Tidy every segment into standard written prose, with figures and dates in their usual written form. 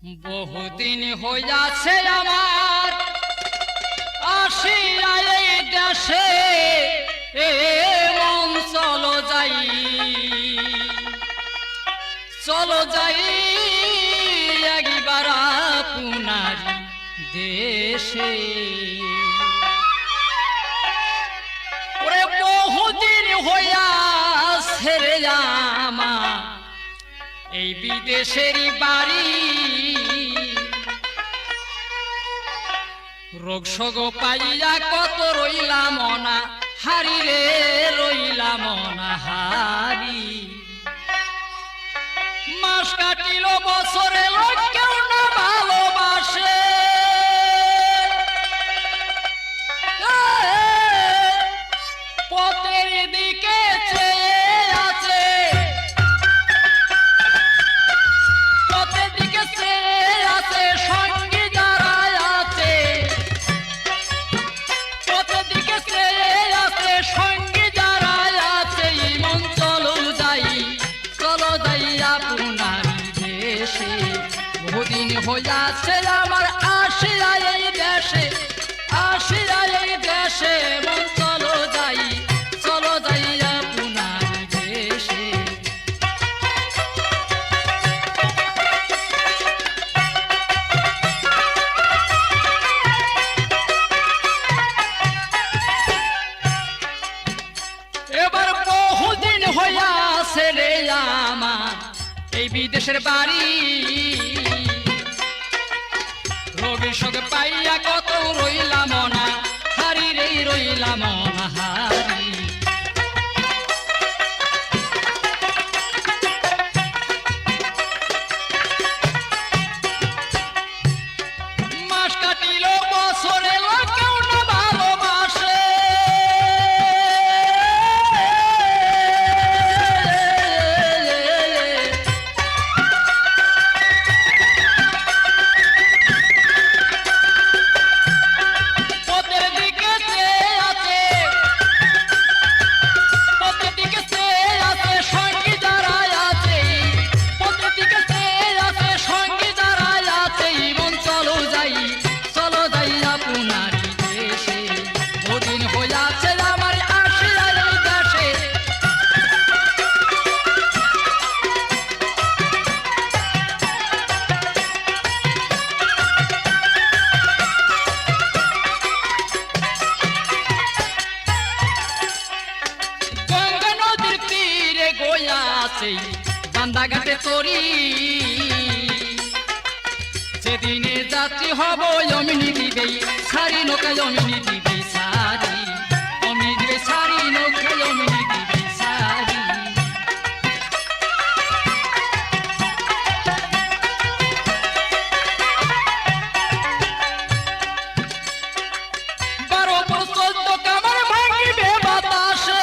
বহুদিন হইয়াছে আমার আসিয়া এই দেশে, মন চলো যাই একবার আপনার দেশে। ওরে বহুদিন হইয়াছে রে আমার এই বিদেশের বাড়ি, রোগ শোগ পাইয়া কত রইলাম না হারি রে, রইলাম না হারি। মাস কাটিল বছরে লোক কেউ না ভালোবাসে, পথের দিকে চেয়ে আছে, পথের দিকে চেয়ে আছে সঙ্গী যারা আছে, পথের দিকে চেয়ে আছে সঙ্গী যারা আছে। মন চলো যাই আপনার দেশে, বহুদিন হইয়াছে আমার আসিয়া এই দেশে, আসিয়া এই দেশে। মন চলো যাই আপনার দেশে। এবার বহুদিন হইয়াছে রে আমার এই বিদেশের বাড়ি, রোগী শোক পাইয়া কত রইলাম না হারি রে, রইলাম না হারি। মাস কাটিল বছরে লোক কেউ না ভালোবাসে, বান্দা ঘাটে চরি, যেদিনে যাত্রী হব অমিনি দিবে সারি নৌকায়, অমিনি দিবে সারি, অমিনি দিবে সারি নৌকায়, অমিনি দিবে সারি। বারো বছর তো কামার ভাঙিবে বাতাসে,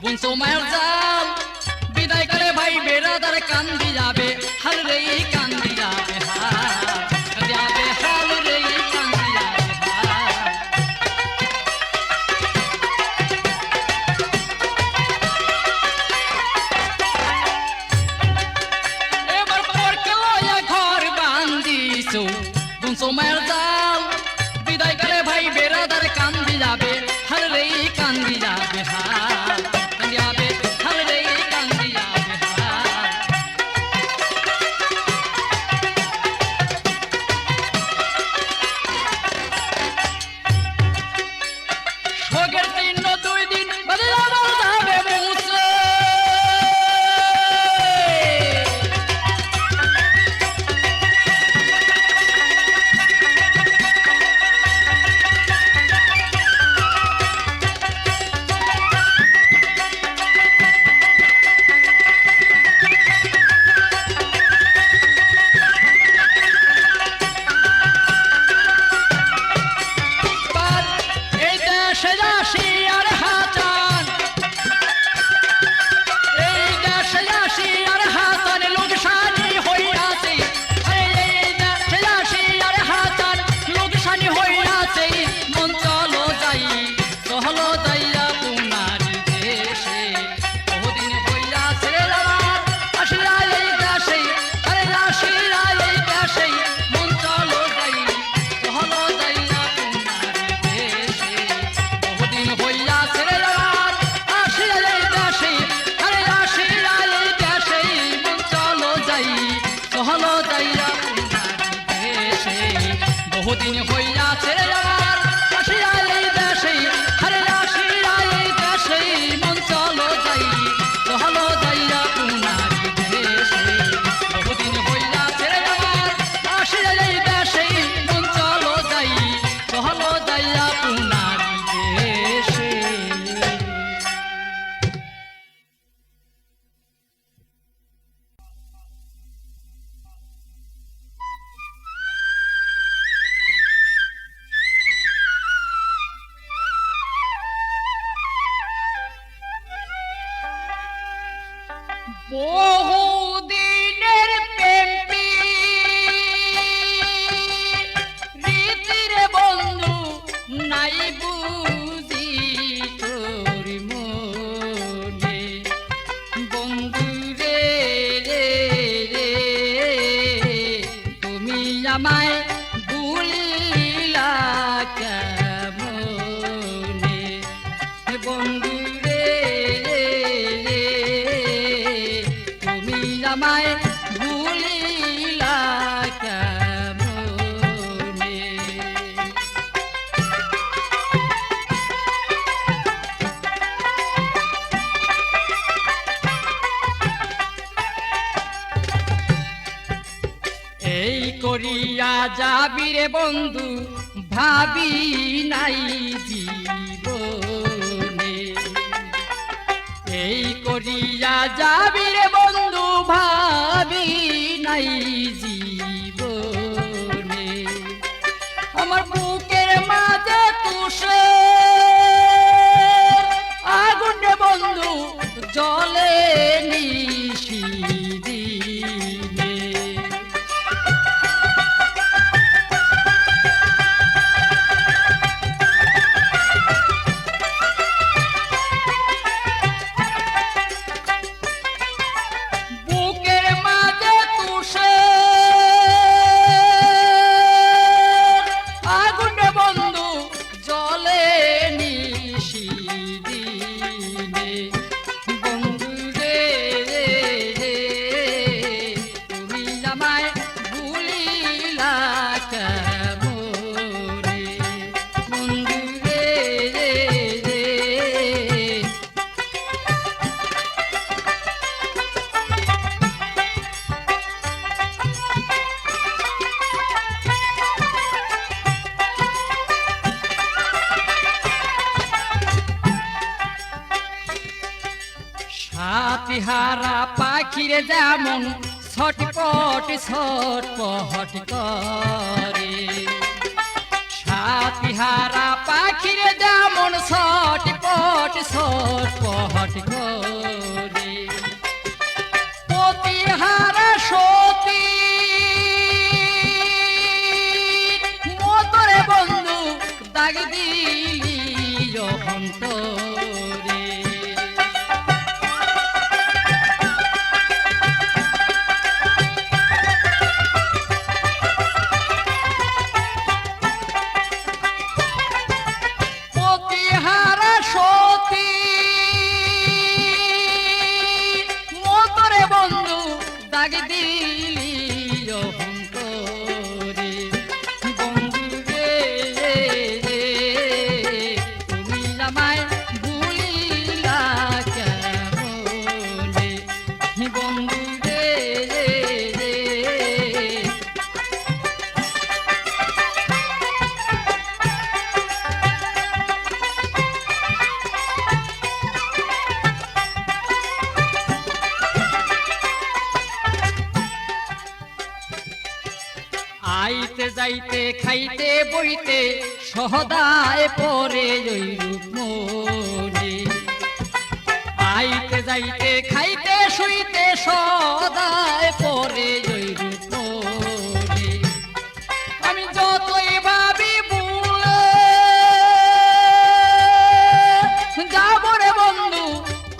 বুনছো মায়ের জাল বিদায় করে ভাই বেড়াদার কান্দি যাবে, হাল রে কান্দি যাবে, যাবে হাল রে কান্দি যাবে। এবার পরকে লয়া ঘর বান্দিছো, বুনছো মায়ের জাল বিদায় করে ভাই বেড়াদার কান্দি যাবে, হাল রে কান্দি যাবে, বহুদিনের প্রেম রীতির বন্ধু নাই বুঝি তোর মনে বন্ধু রে রে রে তুমি আমায় ভুলিলা কেমনে বন্ধু রে রে রে তুমি আমায় ভুলিলা কেমনে এই করিয়া যাবি রে বন্ধু ভাবি নাই জীবনে এই করিয়া যাবি রে বন্ধু ভাবি নাই জীবনে আমার বুকের মাঝে তুষে আগুন রে বন্ধু জলে নিশিদিনে হারা পাখিরে যেমন ছটপট ছটপট করে সাতিহারা পাখিরে যেমন ছটপট ছটপট করে পতিহারা সতী মতরে বন্ধু দাগ দিলি অন্তরে দাগ দিলি অন্তরে বন্ধু রে রে তুমি আমায় ভুলিলা কেমনে বন্ধু রে রে আইতে যাইতে খাইতে বইতে সহদায় পরে ওই রূপ মনে আইতে যাইতে খাইতে শুইতে সহদায় পরে ওই রূপ মনে আমি যতই ভাবি ভুলে যাব রে বন্ধু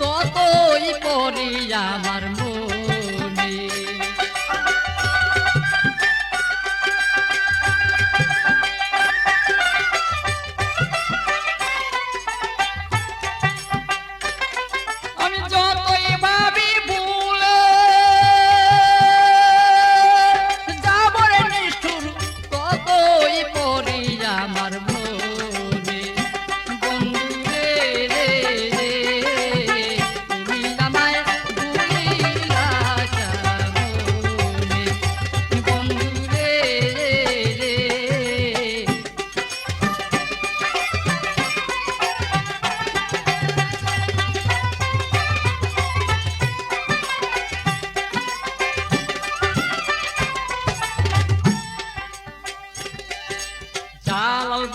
ততই করি আমার মনে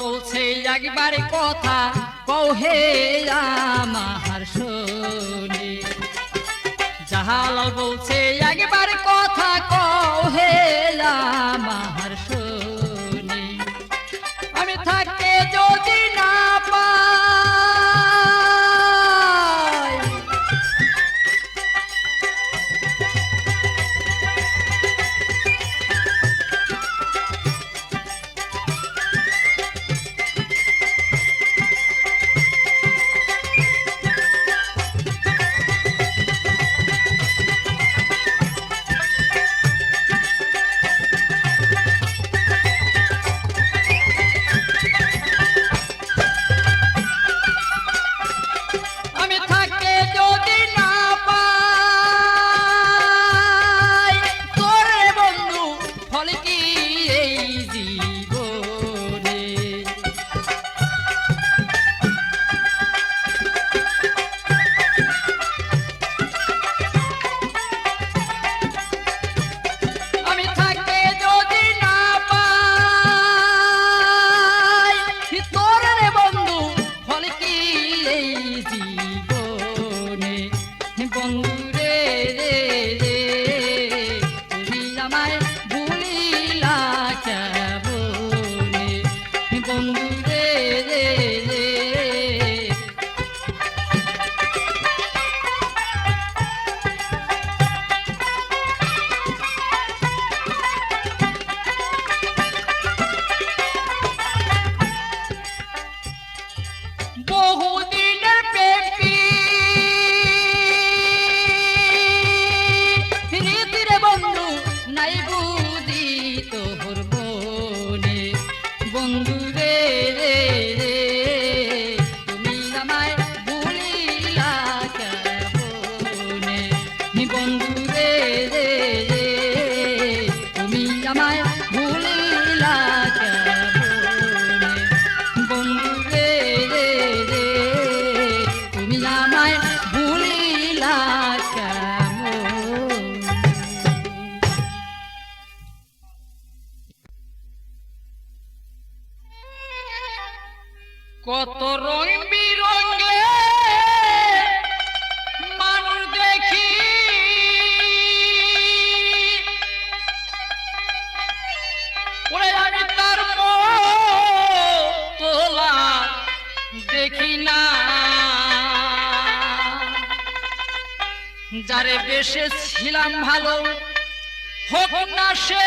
বলছে একবার কথা কও হে আমার শোনে জাহাল বলছে একবার কথা কও হে আমার শুনি, আমি থাকতে যদি না পাই, আমি থাকতে যদি না পাই, তোরে বন্ধু ফল কি এই জীবনে? আমি থাকতে যদি না পাই, তোরে বন্ধু ফল কি এই জীবনে? বন্ধু রে রে রে, তুমি আমায় ভুলিলা কেমনে? বন্ধু রে রে রে, বহুদিনের প্রেমী রীতিরে বন্ধু নাই বুঝি তোর মনে। বন্ধু রে রে রে, তুমি আমায় ভুলিলা কেমনে? বন্ধু রে রে রে, তুমি আমায় ভুলিলা কেমনে? বন্ধু রে রে রে, তুমি আমায় ভুলিলা কেমনে? কত রং বিরঙ্গে মানুষ দেখি, ওরে আমি তার তোলা দেখি না। যারে বেশে ছিলাম ভালো, হোক না সে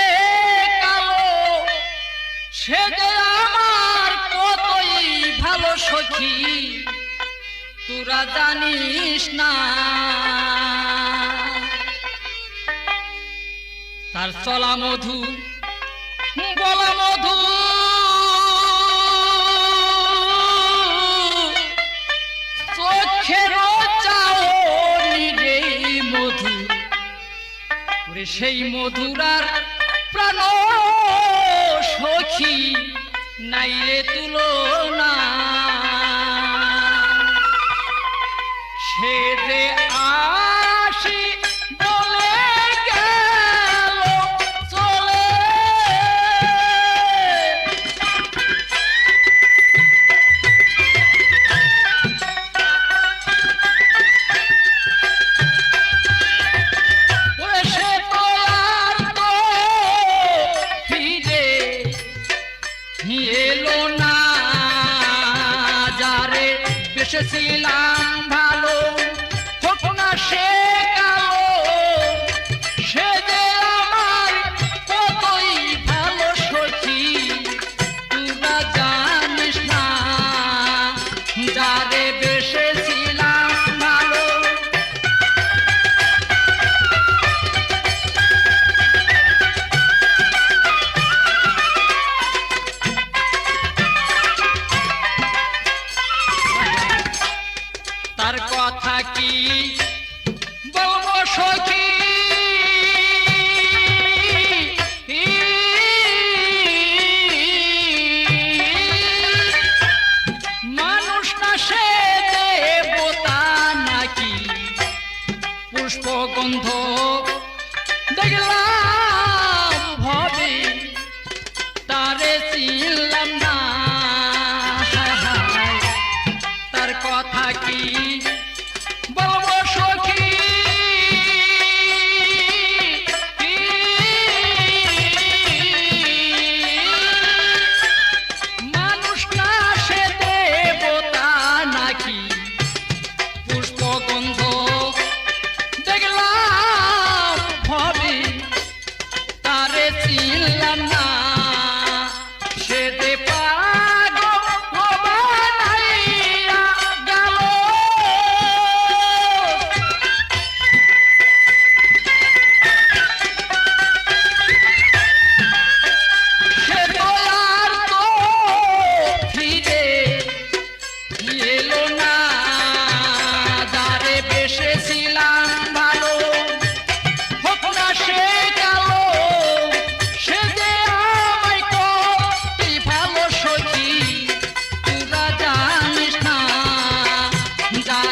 কালো, সে যে আমার কতই ভালো সখী, তোরা জানিস না। তার চলা মধু বলা মধু, চোখের চাওনি রে মধু, ওরে সেই মধুরার প্রাণ সখী নাই রে তুলনা। সে যে আসি বলে গেল চলে, ওরে সে তো আর তো ফিরে এলো না। যারে বেসেছিলাম ভালো, হোক না সে কালো, সে যে আমার কতই ভালো সখী, তোরা জানিস না। যারে বেসেছিলাম ভালো, তার কথা কি বলবো সখী, মানুষ না সে দেবতা নাকি, পুষ্পগন্ধ দেখলাম ভবে, তারে চিনলাম না। তার কথা কি বলবো সখী,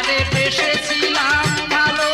যারে বেসেছিলাম ভালো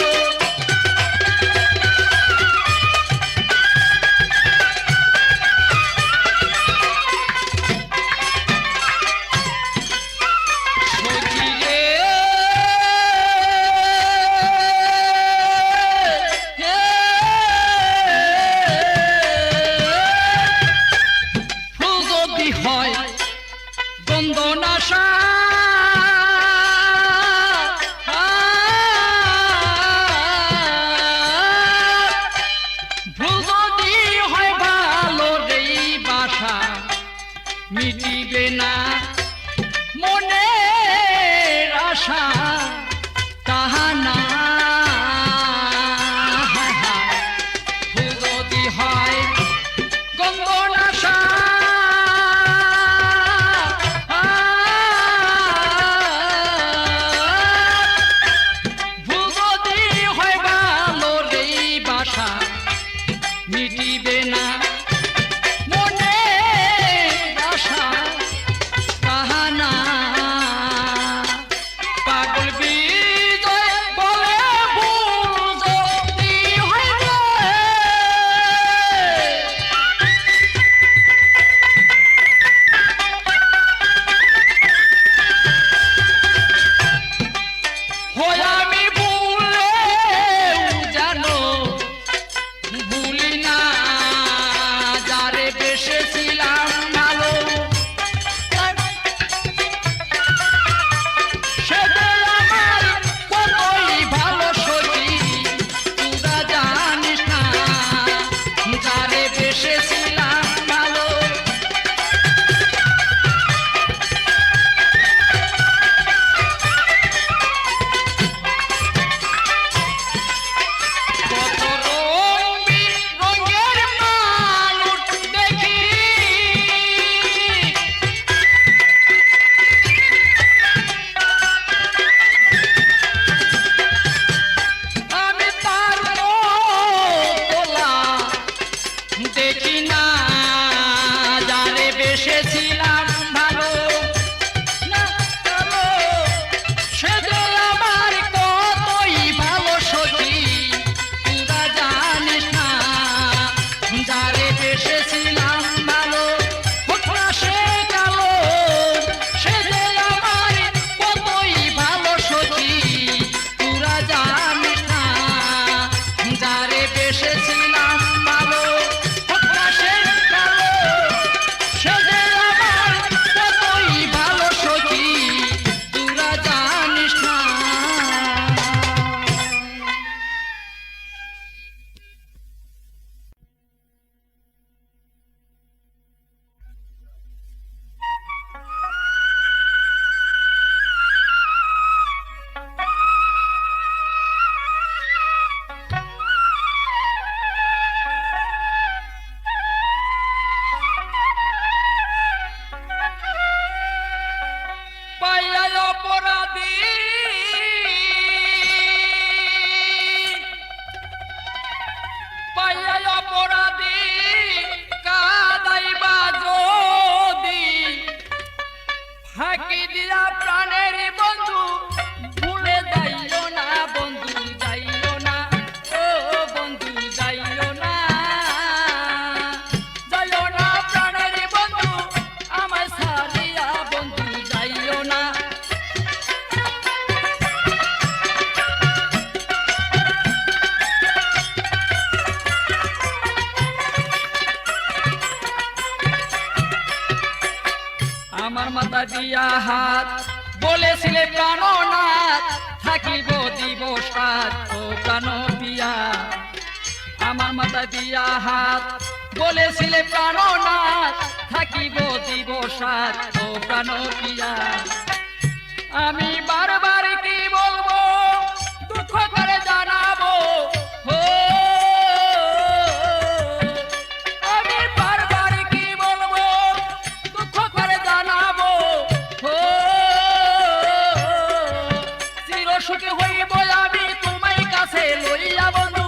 মিটিবে না মনের আশা তাহা না যদি হয় গন্ধনাশা যদি হয় ভালো রে বাসা মিটিবে না দিয়া হাত বলেছিলে প্রাণনাথ থাকিব দিবস রাত ও প্রাণ পিয়া আমার মাথা দিয়া হাত বলেছিলে প্রাণনাথ থাকিব দিবস রাত ও প্রাণ পিয়া আমি বারবার কি বলবো দুঃখ করে জানাবো সুখী হইব আমি তোমায় কাছে লইয়া বন্ধু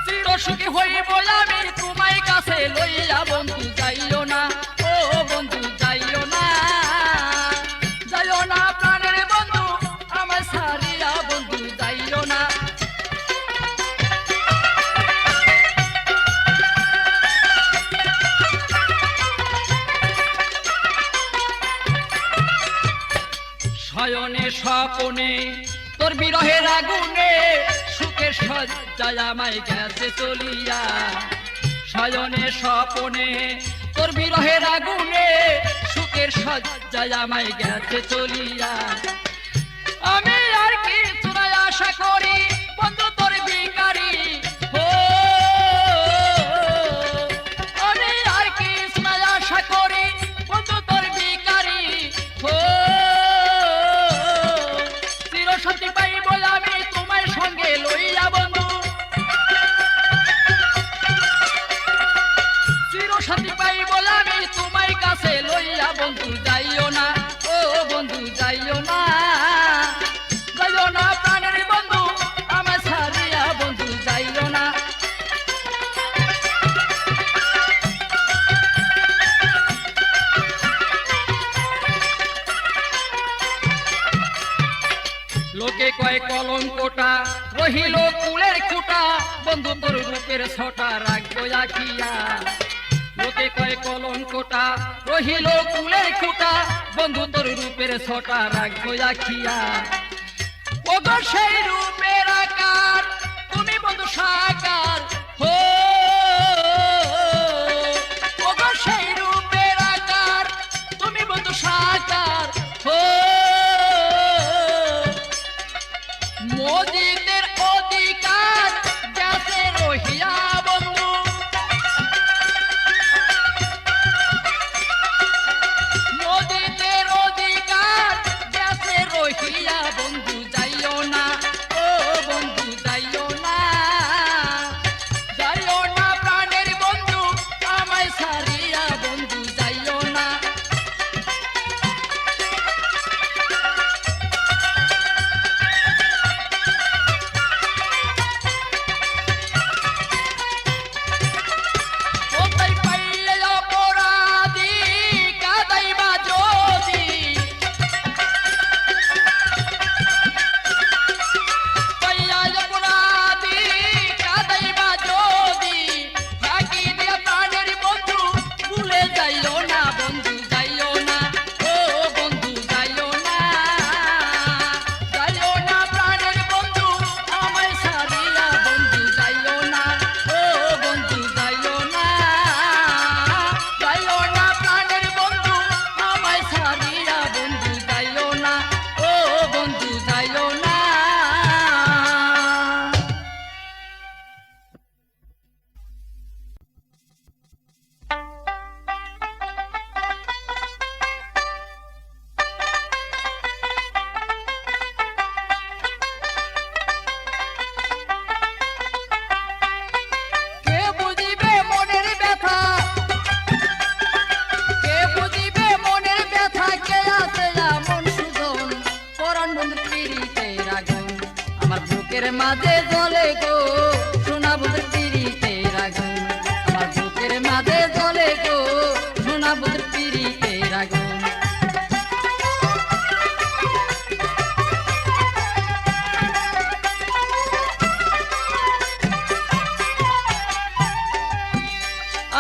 চির সুখী হইব আমি তোমায় কাছে লইয়া বন্ধু যাইও না ও বন্ধু যাইও না শয়নে স্বপনে তোর বিরহের আগুনে সুখের সজ্জায় আমায় গেছে চলিয়া শয়নে স্বপনে তোর বিরহের আগুনে সুখের সজ্জায় আমায় গেছে চলিয়া আমি আর কিছু না আশা করি বন্ধু তোর ভিখারি ও আমি আর কিছু না আশা করি বন্ধু তোর ভিখারি ও চিরশান্তি পাইব আমি তোমার সঙ্গে লইয়া বন্ধু চিরশান্তি পাইব আমি তোমার কাছে লইয়া বন্ধু যাইও না ও বন্ধু যাইও না যাইও না প্রাণের বন্ধু আমার ছাড়িয়া বন্ধু যাইও না লোকে কয় কলঙ্কটা রহিল কুলের খুঁটা বন্ধু তোর রূপের ছটা রাখবো আখিয়া লোকে কয় কলঙ্কটা রহিল কুলের খুঁটা বন্ধু তোর রূপের ছটা রাখবো আখিয়া ওগো সেই রূপের আকার তুমি বন্ধু সাকার হো ওগো সেই রূপের আকার তুমি বন্ধু সাকার হো মোদিদের অধিকার যাতে রহিয়া বন্ধু মোদিদের অধিকার যাতে রহিয়া বন্ধু যাইও না ও বন্ধু যাইও না যাইও না প্রাণের বন্ধু আমায় ছাড়িয়া বন্ধু যাইও না কোথায় পাইলে অপরাধী কাদাইবা যদি পাইয়া অপরাধী কাদাইবা যদি ফাঁকি দিয়া প্রাণের বন্ধু ভুলে যাইও না বন্ধু যাইও না ও বন্ধু যাইও না যাইও না প্রাণের বন্ধু আমায় ছাড়িয়া বন্ধু যাইও না ও বন্ধু যাইও না যাইও না প্রাণের বন্ধু আমায় ছাড়িয়া বন্ধু যাইও না ও বন্ধু যাইও না কে বুঝিবে মনের ব্যথা কে বুঝিবে মনের ব্যথা কে আছে এমন সুজন পরাণ বন্ধু পিড়িতের আগুন আমার বুকের মাঝে জ্বলে গো সোনা বন্ধু পিড়িতের আগুন আমার বুকের মাঝে জ্বলে গো সোনা বন্ধু পিড়িতের আগুন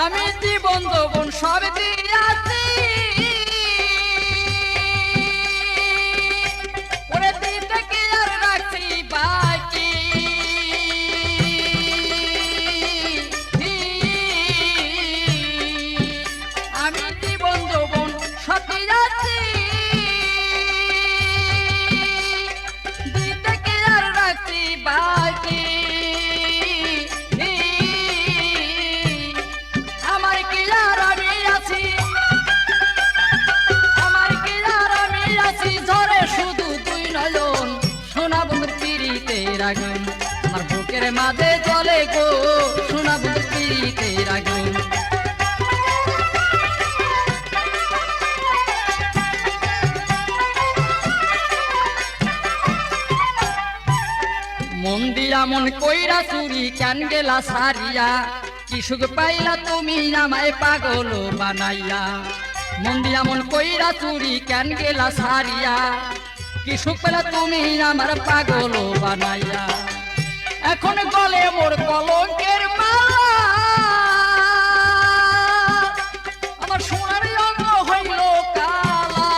আমি জীবন যৌবন সব দিয়াছি ওরে দিতে কি আর রাখছি বাকি আমি জীবন যৌবন সব দিয়াছি দিতে কি আর রাখছি বাকি আমার কি আর আমি আছি আমার কি আর আমি আছি ঝরে শুধু দুই নয়ন সোনা বন্ধুর পিড়িতের আগুন আমার বুকের মাঝে জ্বলে গো সোনা বন্ধুর পিড়িতের আগুন মন দিয়া মন কইরা চুরি কেন গেলা সারিয়া কি সুখ পাইলা তুমি আমায় পাগল বানাইয়া মন দিয়া মন কইরা চুরি কেন গেলা সারিয়া কি সুখ পেলা তুমি আমার পাগল বানাইয়া এখন গলে মোর কলঙ্কের মালা আমার সোনার অঙ্গ হইল কালা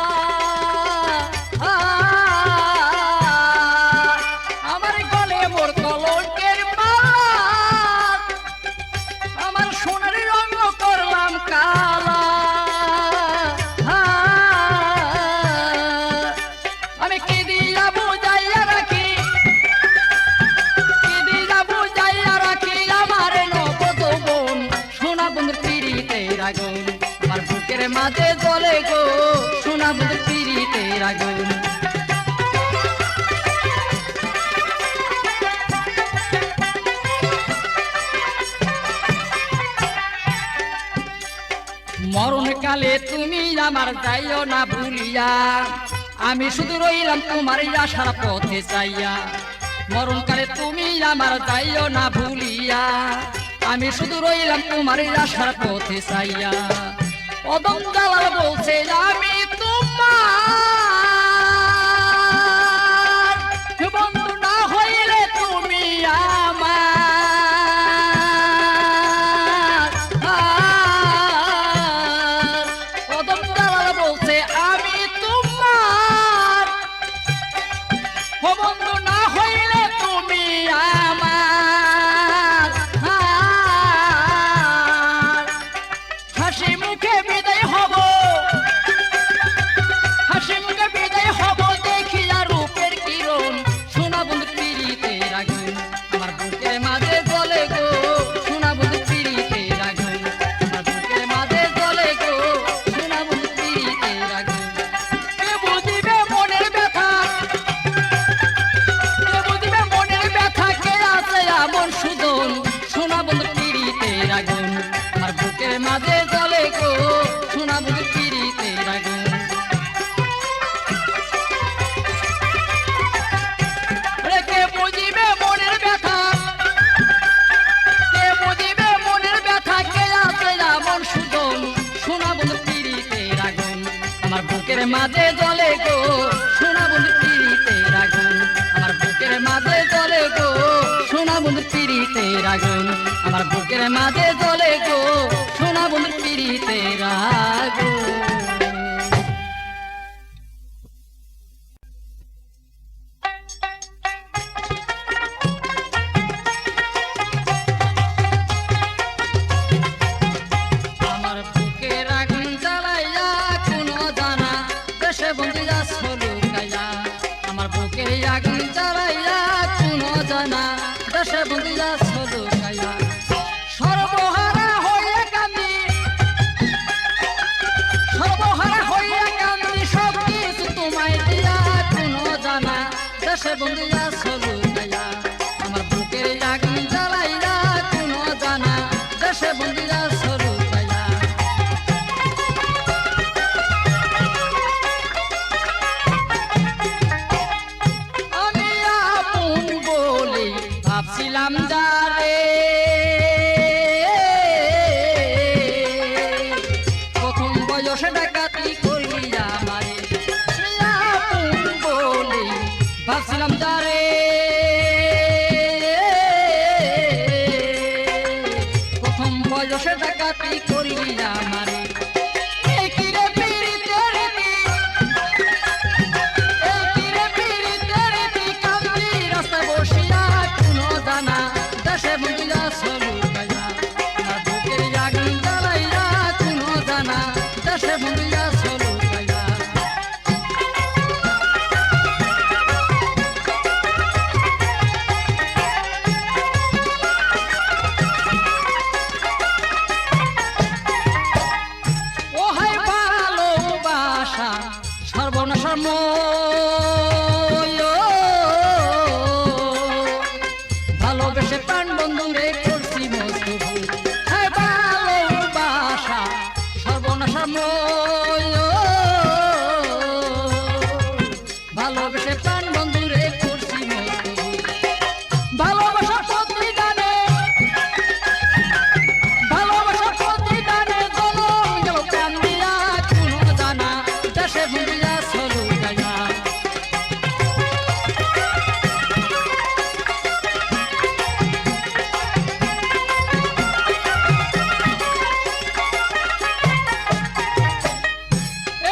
আগুন। মরণকালে তুমি আমার যাইও না ভুলিয়া, আমি শুধু রইলাম তোমার আশার পথে চাইয়া। মরণকালে তুমি আমার যাইও না ভুলিয়া, আমি শুধু রইলাম তোমার আশার পথে চাইয়া। অদম জালাল বলছে আমি তোমার, বন্ধু না হইলে তুমি আমার। অদম জালাল বলছে আমি তোমার, বন্ধু না হইলে তুমি আমার। হাসি মুখে বিদায় হব, হাসি মুখে বিদায় হব দেখিয়া রূপের কিরণ। সোনা বন্ধু পিরিতের আগুন আমার বুকের মাঝে জ্বলে গো, সোনা বন্ধু পিরিতের আগুন আমার বুকের মাঝে জ্বলে গো, সোনা বন্ধু পিরিতের আগুন। কে বুঝিবে মনের ব্যথা, কে বুঝিবে মনের ব্যথা, কে আছে এমন সুজন। সোনা বন্ধু পিরিতের আগুন আমার বুকের মাঝে জ্বলে গো, সোনা বন্ধু পিরিতের আগুন। কে বুঝিবে মনের ব্যথা, কে বুঝিবে মনের ব্যথা, কে আছে এমন সুজন। সোনা বন্ধু পিরিতের আগুন আমার বুকের মাঝে জ্বলে গো, সোনা বন্ধু পিরিতের আগুন আমার বুকের মাঝে জ্বলে গো, সোনা বন্ধু পিরিতের আগুন আমার বুকের মাঝে জ্বলে গো, সোনা বন্ধু পিরিতের আগুন। আমার বুকের আগুন জ্বালাইয়া কোনো জানা দেশে বন্ধু যাচ্ছ লুকাইয়া। আমার বুকের আগুন জ্বালাইয়া কোনো জানা দেশে বন্ধু যাচ্ছ লুকাইয়া। সর্বহারা হইয়া কান্দি, সর্বহারা হইয়া কান্দি, সব কিছু তোমায় দিয়া কোনো জানা দেশে বন্ধু যাচ্ছ লুকাইয়া। আমার বুকের আগুন জ্বালাইয়া কোনো জানা দেশে বন্ধু যাচ্ছ লুকাইয়া। আমি আপন বলে ভাবছিলাম যারে, প্রথম বয়সে ডাকাতি করলি আমারে। আপন বলে ভাবছিলাম যারে, প্রথম বয়সে ডাকাতি করলি আমারে। এই কি রে পিরিতের রীতি, এই কি রে পিরিতের রীতি, কান্দি রাস্তায় বসিয়া কোনো জানা দেশে বন্ধু যাচ্ছ লুকাইয়া। আমার বুকের আগুন জ্বালাইয়া কোনো জানা দেশে বন্ধু যাচ্ছ লুকাইয়া। ও হায় ভালোবাসা সর্বনাশার মই, ভালোবেসে প্রাণ বন্ধুরে করছি মস্ত ভুল। হায় ভালোবাসা সর্বনাশার মই, ভালোবেসে প্রাণ বন্ধুরে করছি মস্ত ভুল। ভালোবাসা প্রতিদানে, ভালোবাসা প্রতিদানে জনম গেল প্রাণ দিয়া কোনো জানা দেশে বন্ধু যাচ্ছ লুকাইয়া।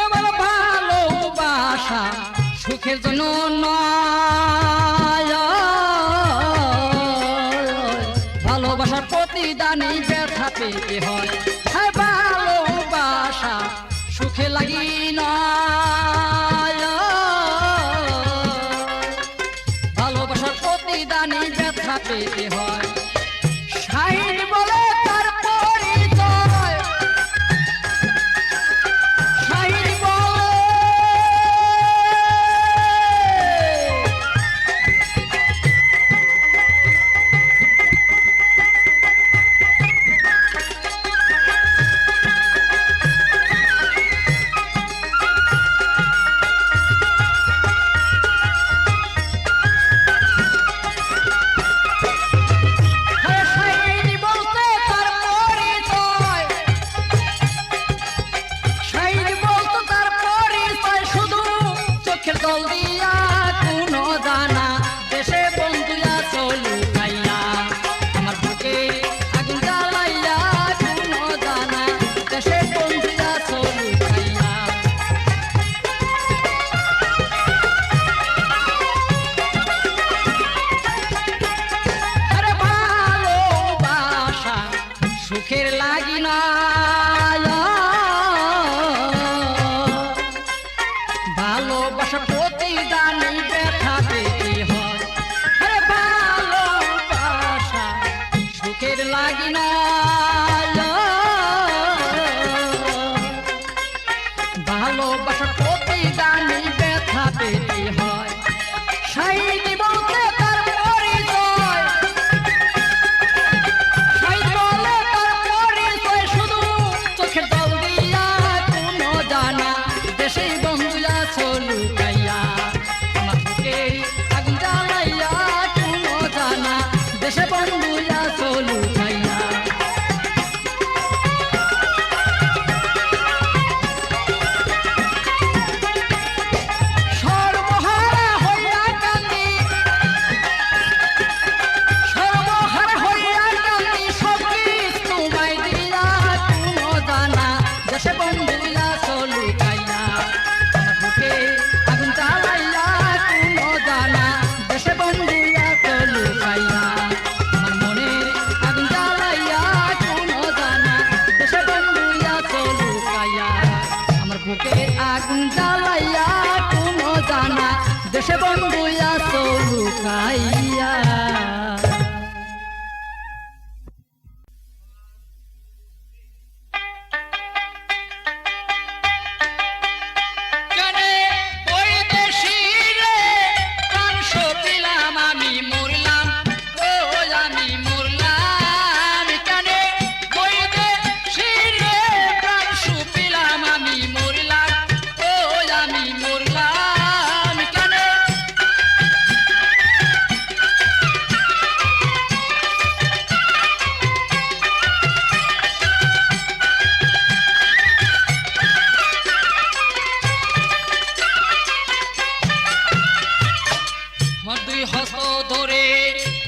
এবার ভালোবাসা সুখের জন্য নয়, ভালোবাসার প্রতিদানে ব্যথা পেতে হয়। হ্যাঁ ভালোবাসা সুখে লাগি নয়, ভালোবাসার প্রতিদানে ব্যথা পেতে হয়। শাহিন বলে তার পরিচয়, শাহিন বলে চোখের জল দিয়া কোনো জানা দেশে বন্ধুয়া চলু খাইয়া আমার বুকে আগুন জ্বালাইয়া কোনো জানা দেশে বন্ধুয়া চলু খাইয়া আরে ভালোবাসা সুখের লাগি না ভালোবাসা প্রতিদানই ব্যথা পেতে হয় আরে ভালোবাসা সুখের লাগি না ভালোবাসা প্রতিদানই ব্যথা পেতে হয় সাইড বলতে তার পরিচয় সাইড বলে তার পরিচয় শুধু চোখের জল দিয়া কোনো জানা দেশেই বন্ধুয়া চলু খাইয়া আমার বুকে আগুন জ্বালাইয়া কোনো জানা দেশে বন্ধুয়া চলু খাইয়া সর্বহারা হইয়া কান্দি সর্বহারা হইয়া কান্দি সব কিছু তোমায় দিয়া কোনো জানা দেশে বন্ধুয়া চলু খাইয়া আমার বুকে আগুন জ্বালাইয়া কোনো জানা দেশে বন্ধুয়া চলু খাইয়া আমার মনের আগুন জ্বালাইয়া কোনো জানা দেশে বন্ধুয়া চলু খাইয়া আমার বুকে আগুন জ্বালাইয়া কোনো জানা দেশে বন্ধুয়া চলু খাইয়া কানে ওই দেশি রে প্রাণ সপিলাম আমি মরলাম ও আমি মরলাম কানে ওই দেশি রে প্রাণ সপিলাম আমি মরলাম ও আমি মরলাম কানে আমার দুই হস্ত ধরে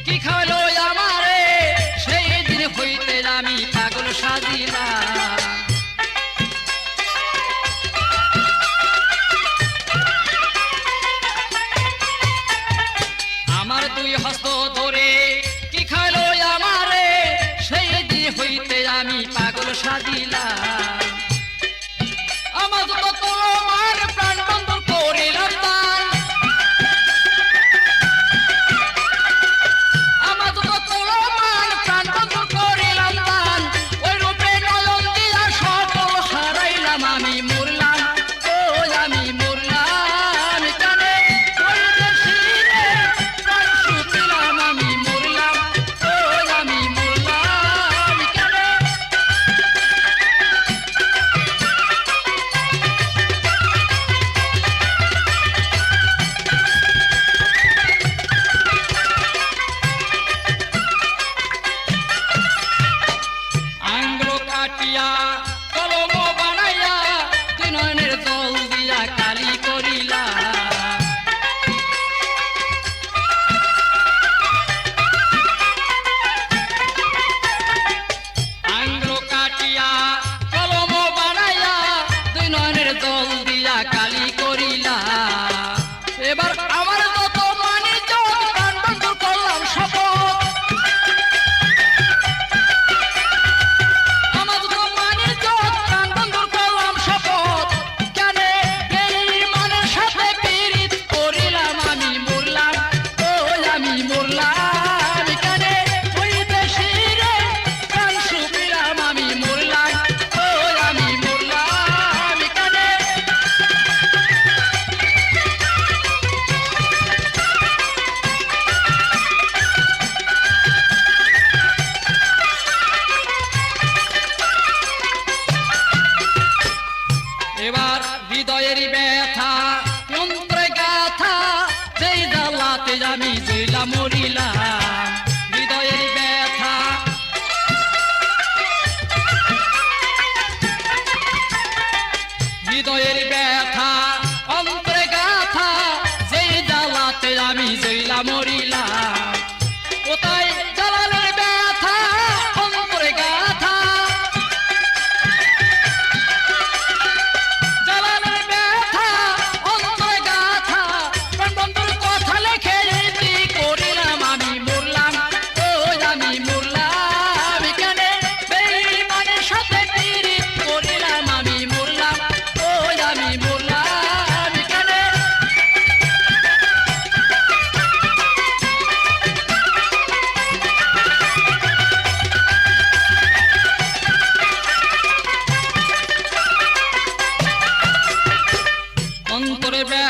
কি খাইলো আমারে সেই দিন হইতে আমি পাগল সাজিলাম আমার দুই হস্ত ধরে কি খাইলো আমারে সেই দিন হইতে আমি পাগল সাজিলাম আমার তো তোমার প্রাণ বন্ধ করিলাম দান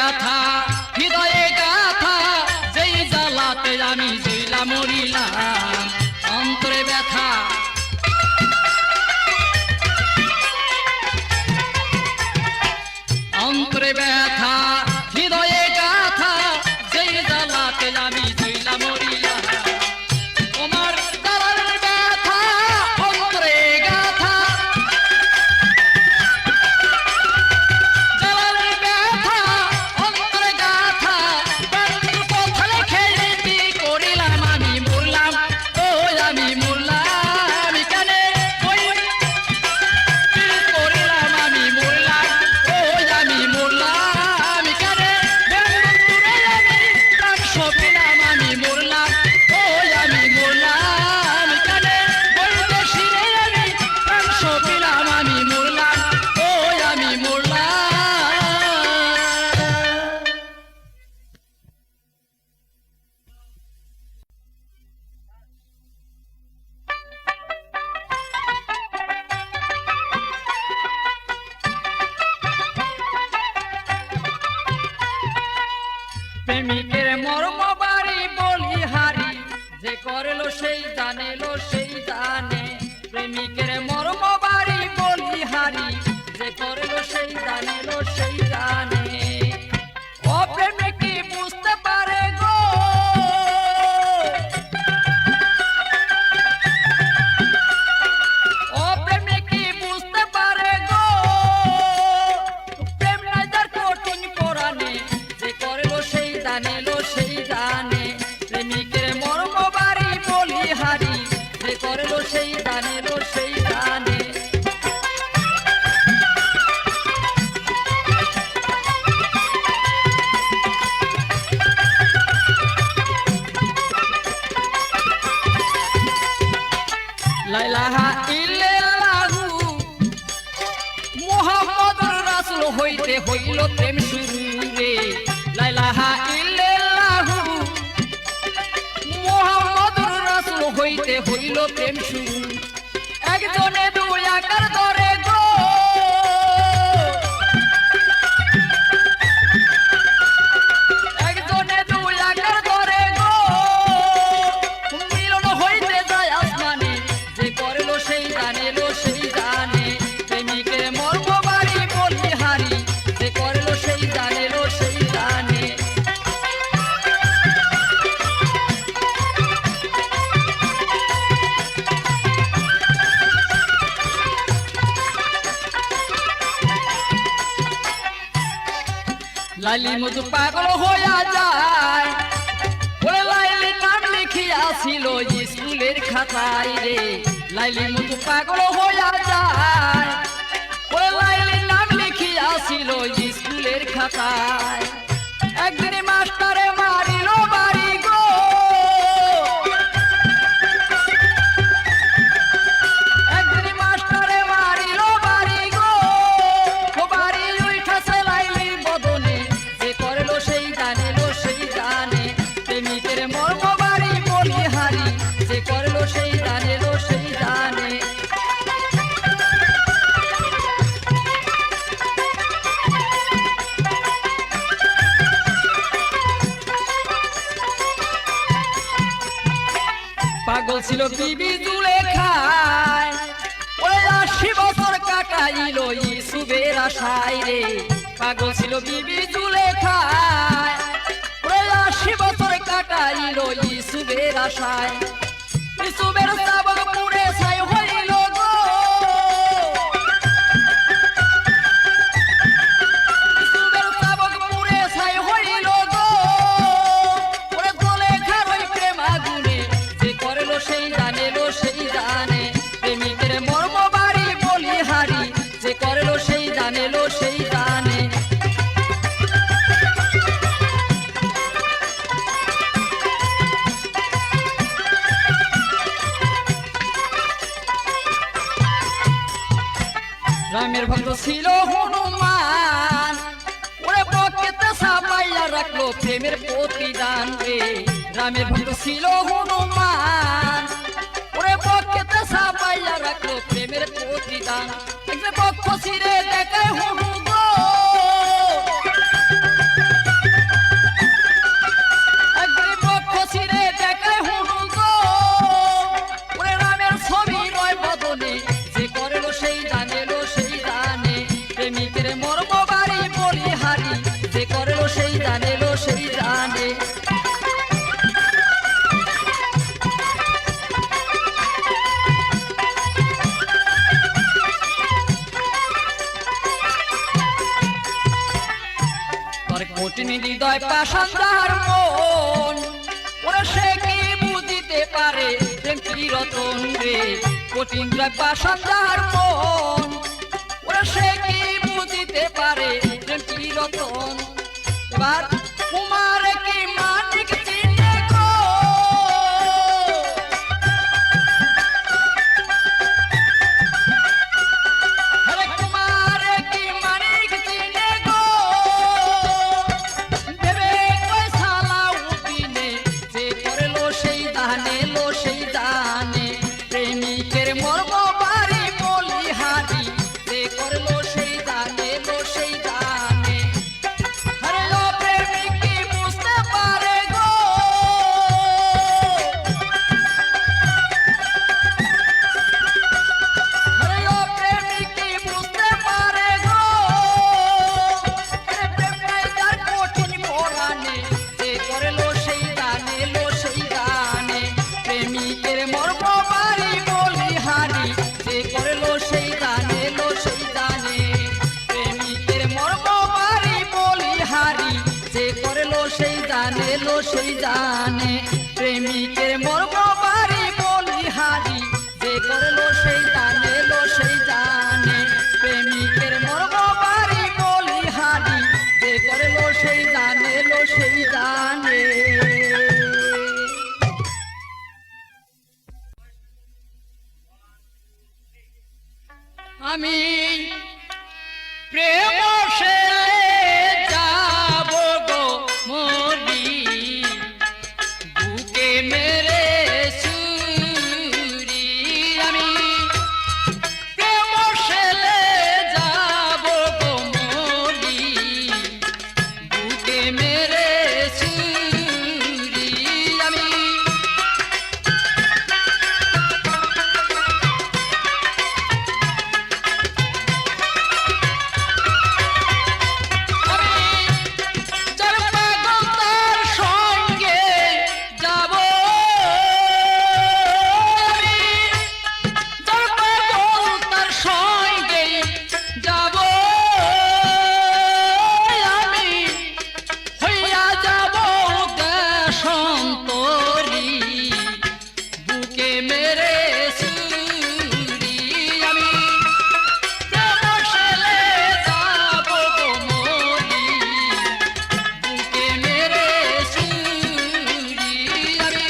ব্যথা হৃদয়ে গাথা যেই জ্বালাতে আমি জইলা মরিলাম অন্তরে ব্যথা অন্তরে ব্যথা হৃদয়ে গাথা যেই জ্বালাতে আমি জইলা মরিলাম তোমার জ্বালার ব্যথা অন্তরে গাথা জ্বালার ব্যথা অন্তরে গাথা বন্ধুর কথা লিখে রীতি করিলাম আমি মরলাম ও আমি মরলাম এখানে ওই করিলাম আমি মরলাম ও আমি মরলাম এখানে বন্ধুরে আমি প্রাণ সপিলাম আমি মরলাম ও আমি মরলাম এখানে বন্ধুরে আমি প্রাণ সপিলাম আমি মরলাম ও আমি মরলাম প্রেমিকের মর্ম বাড়ি বলি হারি যে করলো সেই জানেলো সেই জানে প্রেমিকের মর্ম বাড়ি বলি হারি যে করলো সেই জানেলো সেই জানে ও প্রেমিক কি বুঝতে পারে গো ও প্রেমিক কি বুঝতে পারে গো প্রেম নাই যার কঠিন পরাণে যে করলো সেই জানেলো সেই জানে প্রেমিকের মর্ম বাড়ি বলি হারি যে করলো সেই জানেলো সেই জানে লাইলাহা ইল্লাল্লাহু মুহাম্মাদুর রাসূল হইতে হইল প্রেম শুরু রে লাইলাহা ইল্লাল্লাহু মুহাম্মাদুর রাসূল হইতে হইল প্রেম শুরু একজনে দুই আকার ধরে গো একজনে দুই আকার ধরে গো মিলন হইতে যায় আসমানে যে করলো সেই জানেলো সেই জানে প্রেমিকের মর্ম বাড়ি বলি হারি যে করলো সেই জানেলো সেই জানে লাইলি মধু পাগল হইয়া যায় ওরে লাইলি নাম লিখিয়াছিল স্কুলের খাতায় রে লাইলি মধু পাগল হইয়া যায় ওরে লাইলি নাম লিখিয়াছিল স্কুলের খাতায় একদিন মাস্টারে মারিল বাড়ি গো একদিন মাস্টারে মারিল বাড়ি গো ও বাড়ি উঠাছে লাইলির বদনে যে করলো সেই জানেলো সেই জানে প্রেমিকের মর্ম বাড়ি বলি হারি যে করলো সেই জানেলো সেই জানে পাগল ছিল বিবি জুলেখায় ওরে ৮০ বছর কাটাইল ইসুবের আশায় রে পাগল ছিল বিবি জুলেখায় ওরে ৮০ বছর কাটাইল ইসুবের আশায় ইসুবের সাবক পুরে ছাই হইল গো ইসুবের সাবক পুরে ছাই হইল গো ওরে জুলেখার ওই প্রেম আগুনে যে করলো সেই জানেলো সেই জানে প্রেমিকের মর্ম বাড়ি বলি হারি যে করলো সেই জানেলো সেই জানে রামের ভক্ত ছিল হনুমান ওরে পকেতে সাপাইয়া রাখলো প্রেমের প্রতিদান রে রামের ভক্ত ছিল হনুমান ওরে পকেতে সাপাইয়া রাখলো প্রেমের প্রতিদান একদিন পক্ষ ছিঁড়ে দেখায় হনু গো জানে লো সেই জানে তোর কঠিন হৃদয় পাষাণ যাহার মন ওরা সে কি বুঝিতে পারে প্রেম কি রতন রে কঠিন হৃদয় পাষাণ যাহার মন ওরা সে কি বুঝিতে পারে প্রেম কি রতন এবার কুমার কি মানিক চিনে গো হরে কুমার কি মানিক চিনে গো দেবে কই সালা উপিনে যে করলো সেই জানে লো সেই জানে প্রেমিকের মর্ম বাড়ি বলিহারি যে করলো সেই জানে লো সেই জানে হরে ও প্রেমিক কি বুঝতে পারে গো হরে ও প্রেমিক কি বুঝতে পারে গো আরে প্রেম নাই যার কঠিন পরাণে যে করলো সেই জানে লো সেই জানে প্রেমিকের মর্ম বাড়ি বলিহারি যে করলো সেই জানে লো সেই জানে প্রেমিকের মর্ম বাড়ি বলিহারি যে করলো সেই জানে লো সেই জানে প্রেমিকের মর্ম বাড়ি বলিহারি যে করলো সেই জানে লো সেই জানে প্রেমিকের মর্ম বাড়ি বলিহারি যে করলো সেই জানে লো সেই জানে আমি প্রেম সে যাব গো মরি বুকে মেরে সুরি আমি প্রেম সে যাব গো মরি বুকে মেরে সুরি আমি যার পাগল তার সঙ্গে যাব আমি যার পাগল তার সঙ্গে যাব আমি হইয়া যাব দেশান্তরী বুকে মেরে সুরি আমি প্রেম সেলে যাব গো মরি বুকে মেরে সুরি আমি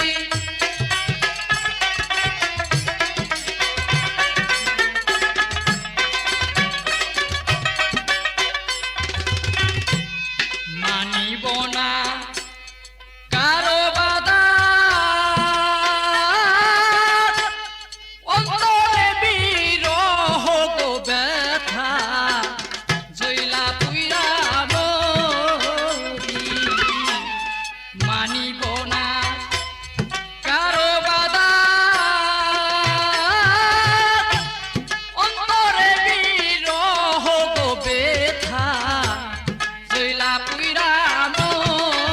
মানিব না কারো বাধা অন্তরে বিরহ গো ব্যথা জইলা পুইরা মরি মানিব না কারো বাধা অন্তরে বিরহ গো ব্যথা জইলা পুইরা মরি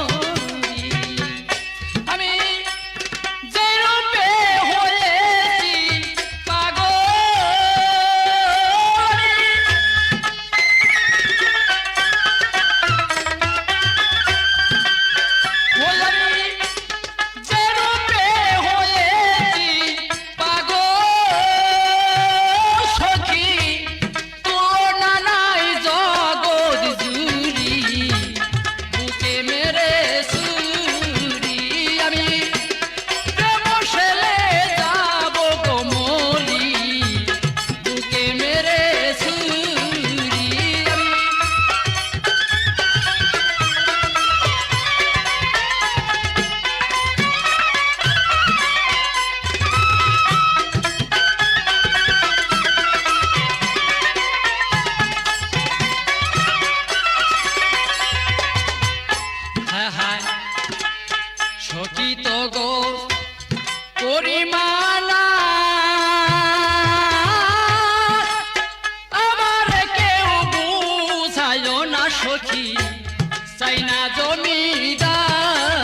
জমিদারি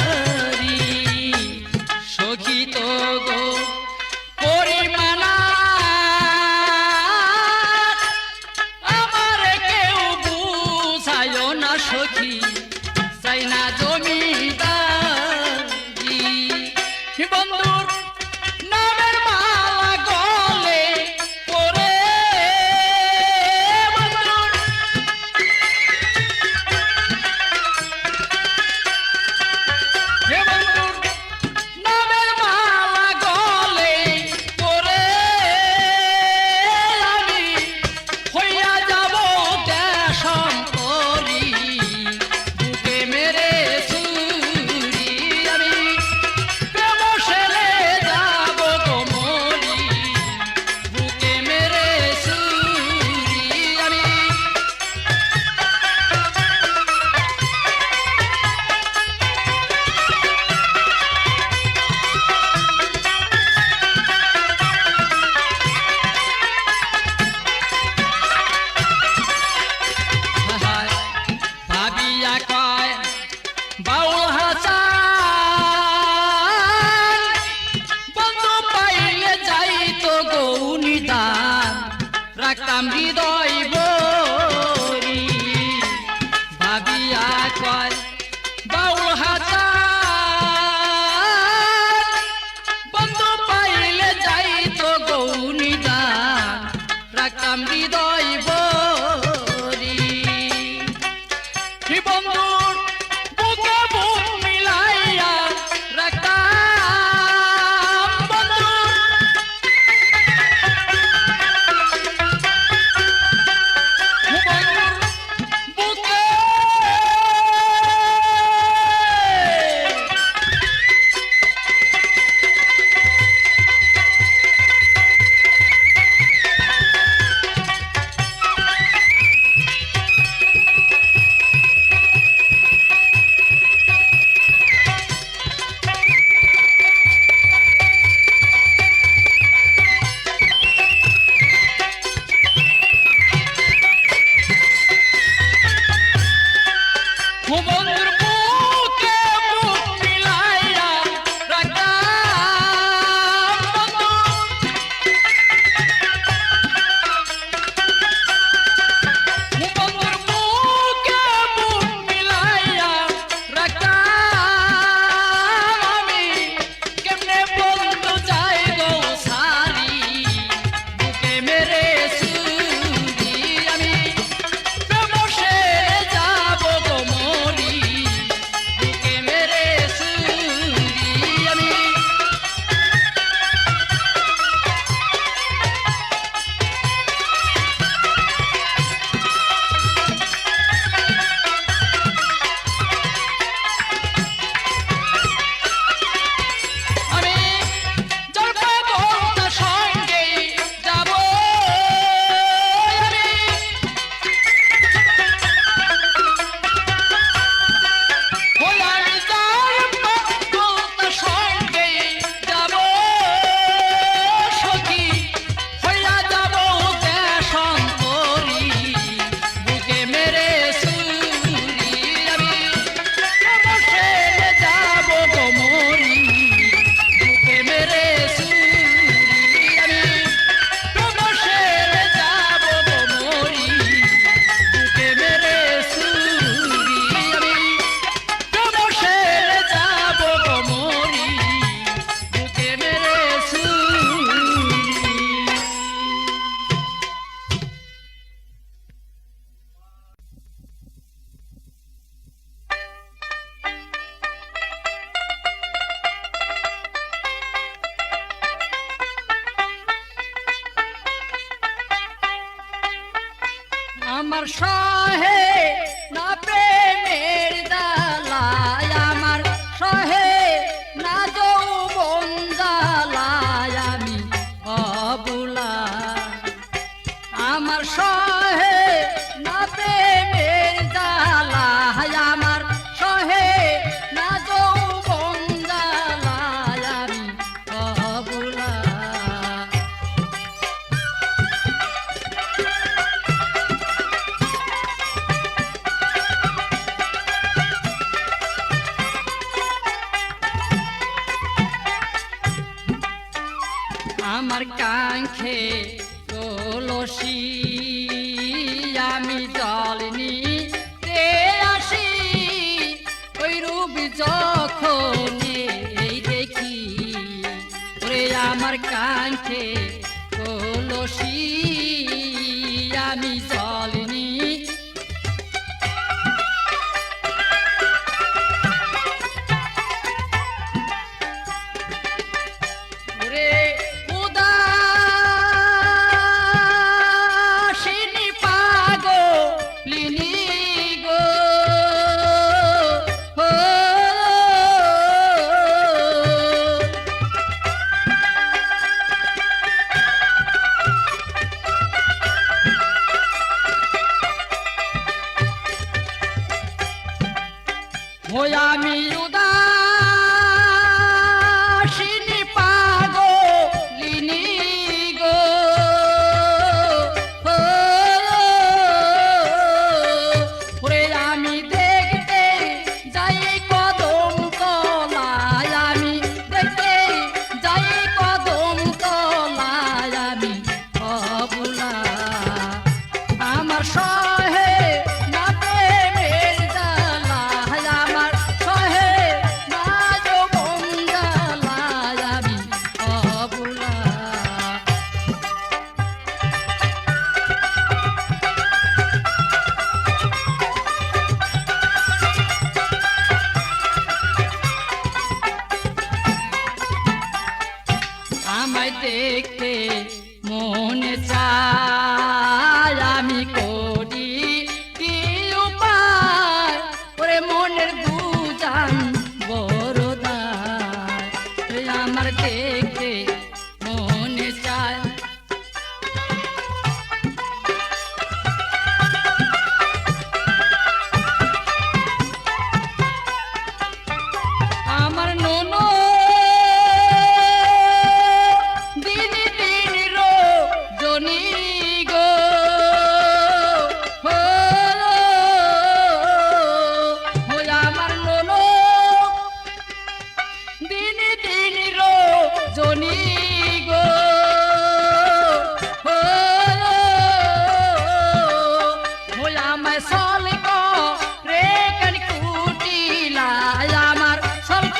সখী তো গো পরিমানা আমার কেউ বুঝায় না সখী চাই না জমিদারি বন্ধুর নামের মালা গলে পরে বন্ধুর নামের মালা গলে পরে আমি হইয়া যাব দেশান্তরী বুকে মেরে ছুরি আমি প্রেম সেলে যাব গো মরি বুকে মেরে ছুরি আমি ভাবিয়া কয় বাউল হাসান বন্ধু পাইলে যাইতো গৌনিদান রাখতাম হৃদয় বরি ভাবিয়া কয় বাউল হাসান বন্ধু পাইলে যাইতো গৌনিদান রাখতাম হৃদয় বরি বন্ধুর বুকে বুক মিলাইয়া রাখতাম বন্ধুর বুকে বন্ধুর বুকে বুক মিলাইয়া রাখতাম বন্ধুর বুকে বুক মিলাইয়া রাখতাম আমি কেমনে বন্ধু যাই গো সারি বুকে মেরে ছুরি আমি প্রেম সেরে যাব গো মরি বুকে মেরে ছুরি আমি আমি জলপাই গৌতার সঙ্গে যাব আমি আমি জলপাই গৌতার সঙ্গে যাব সখী হইয়া যাব দেশান্তরী বুকে মেরে ছুরি আমি প্রেম সেরে যাব গো মরি বুকে মেরে ছুরি আমি প্রেম সেরে যাব গো মরি বুকে মেরে ছুরি আমি প্রেম সেরে যাব গো মরি বুকে মেরে ছুরি আমার সহে না প্রেমের জ্বালায় আমার সহে না যৌবন জ্বালায় আমি অবুলা আমার সহে না প্রেমের জ্বালায় আমার সহে না যৌবন জ্বালায় আমি অবুলা আমার কাঙ্ক্ষে কলসি আমি জল নিতে আসি ওই রূপ যখন এই দেখি ওরে আমার কাঙ্ক্ষে কলসি আমি জল ওরে উদাসিনী পাগলিনী গো হো। ওই আমি উদাসিনী পাগলিনী গো হো। ওরে আমি দেখতে যাই কদম তলায় আমি দেখতে যাই কদম তলায় আমি অবুলা আমার সহে না প্রেমের জ্বালা আমার সহে না যৌবন জ্বালা আমি অবুলা আমায় দেখতে মনে চায় আমি করি কি উপায় ওরে মনের বুঝান বড় দায় ওরে আমার দেখতে মনে চায় আমার ননো দিনী দিনী রজনী গো হো। ওই আমার ননো দিনী দিনী রজনী গো হো। ওই আমায় সলক রে কনকুটিলা আমার সলক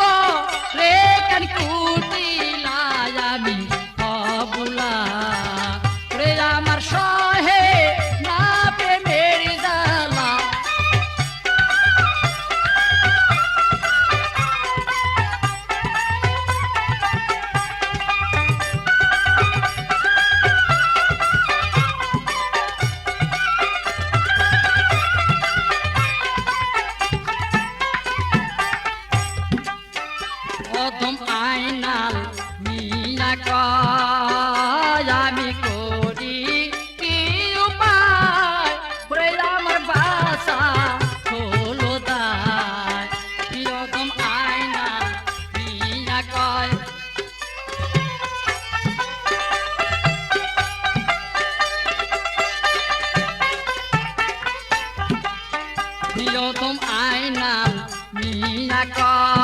রে কনকুটিলা আমি অবুলা রে আমার সহে না প্রেমের জ্বালা প্রথম আইনাল মিয়া কয় আমি করি কি উপায় ওরে আমার বাসা হলো দায় প্রথম আইনাল মিয়া কয় প্রথম আইনাল মিয়া কয়